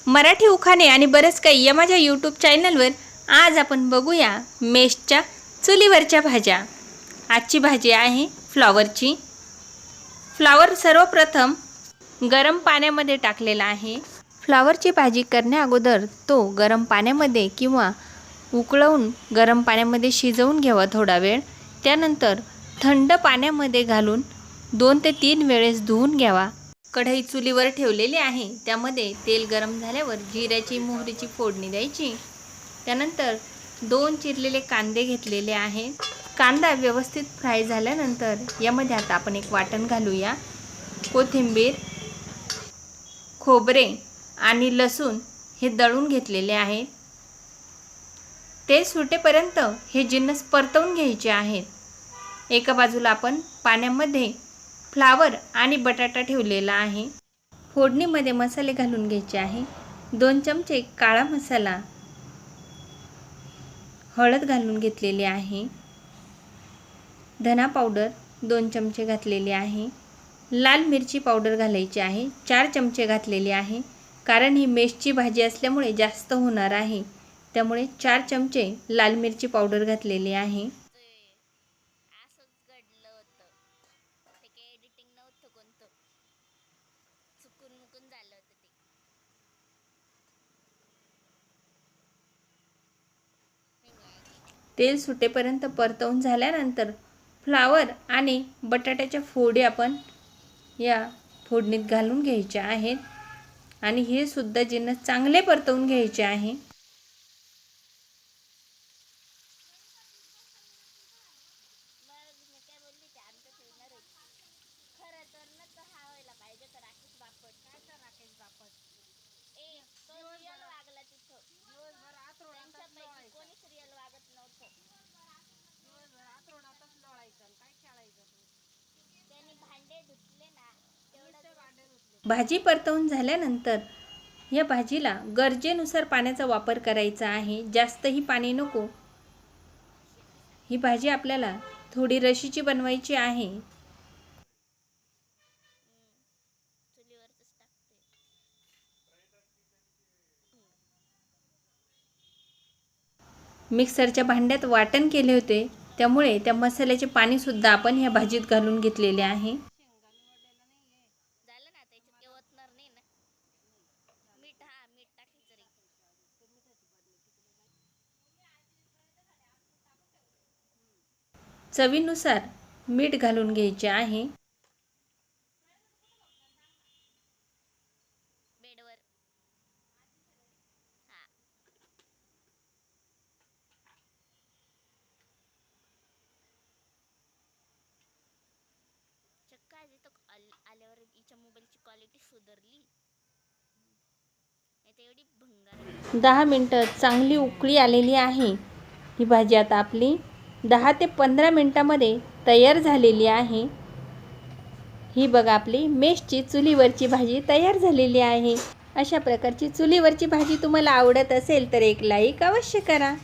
मराठी उखाणे आणि बरंच काही या माझ्या यूट्यूब चॅनलवर आज आपण बघूया मेषच्या चुलीवरच्या भाज्या। आजची भाजी आहे फ्लॉवरची। फ्लॉवर सर्वप्रथम गरम पाण्यामध्ये टाकलेला आहे। फ्लॉवरची भाजी करण्या अगोदर तो गरम पाण्यामध्ये किंवा उकळवून गरम पाण्यामध्ये शिजवून घ्यावा थोडा वेळ। त्यानंतर थंड पाण्यामध्ये घालून 2 ते 3 वेळेस धुवून घ्यावा। कढई चुलीवर ठेवलेली आहे, त्यामध्ये तेल गरम झाल्यावर जिऱ्याची मोहरीची फोडणी द्यायची। त्यानंतर 2 चिरलेले कांदे घेतलेले आहेत। कांदा व्यवस्थित फ्राय झाल्यानंतर यामध्ये आता आपण एक वाटण घालूया। कोथिंबीर, खोबरे आणि लसूण हे दळून घेतलेले आहेत। ते सुटेपर्यंत हे जिन्नस परतवून घ्यायचे आहेत। एका बाजूला आपण पाण्यामध्ये फ्लॉवर आणि बटाटा ठेवलेला आहे। फोडणीमध्ये मसाले घालून घ्यायचे आहे। 2 चमचे काळा मसाला, हळद घालून घेतलेली आहे। धना पावडर 2 चमचे घातलेली आहे। लाल मिरची पावडर घालायची आहे, 4 चमचे घातलेली आहे। कारण ही मेषची भाजी असल्यामुळे जास्त होणार आहे, त्यामुळे 4 चमचे लाल मिरची पावडर घातलेली आहे। तेल सुटेपर्यंत परतवून झाल्यानंतर फ्लॉवर आणि बटाट्याच्या फोडी आपण या फोडणीत घालून घ्यायच्या आहेत आणि हे सुद्धा जिन्नस चांगले परतवून घ्यायचे आहे। भाजी परतवून झाल्यानंतर या भाजीला गरजेनुसार पाण्याचा वापर करायचा आहे, जास्तही पाणी नको। ही भाजी आपल्याला थोडी रशीची बनवायची आहे। मिक्सरच्या भांड्यात वाटण केले होते, त्यामुळे त्या मसाल्याचे पाणी सुद्धा आपण ह्या भाजीत घालून घेतलेले आहे। चवीनुसार मीठ घालून घ्यायचे आहे। आल्यावर हिच्या मोबाईलची क्वालिटी सुधारली नाही तर एवढी भंगार। 10 मिनिटं चांगली उकळी आलेली आहे। ही भाजी आता आपली 10 ते 15 मिनिटांमध्ये तयार झालेली आहे। ही बघा आपली मेषची चुलीवरची भाजी तयार झालेली आहे। अशा प्रकारची चुलीवरची भाजी तुम्हाला आवडत असेल तर एक लाईक अवश्य करा।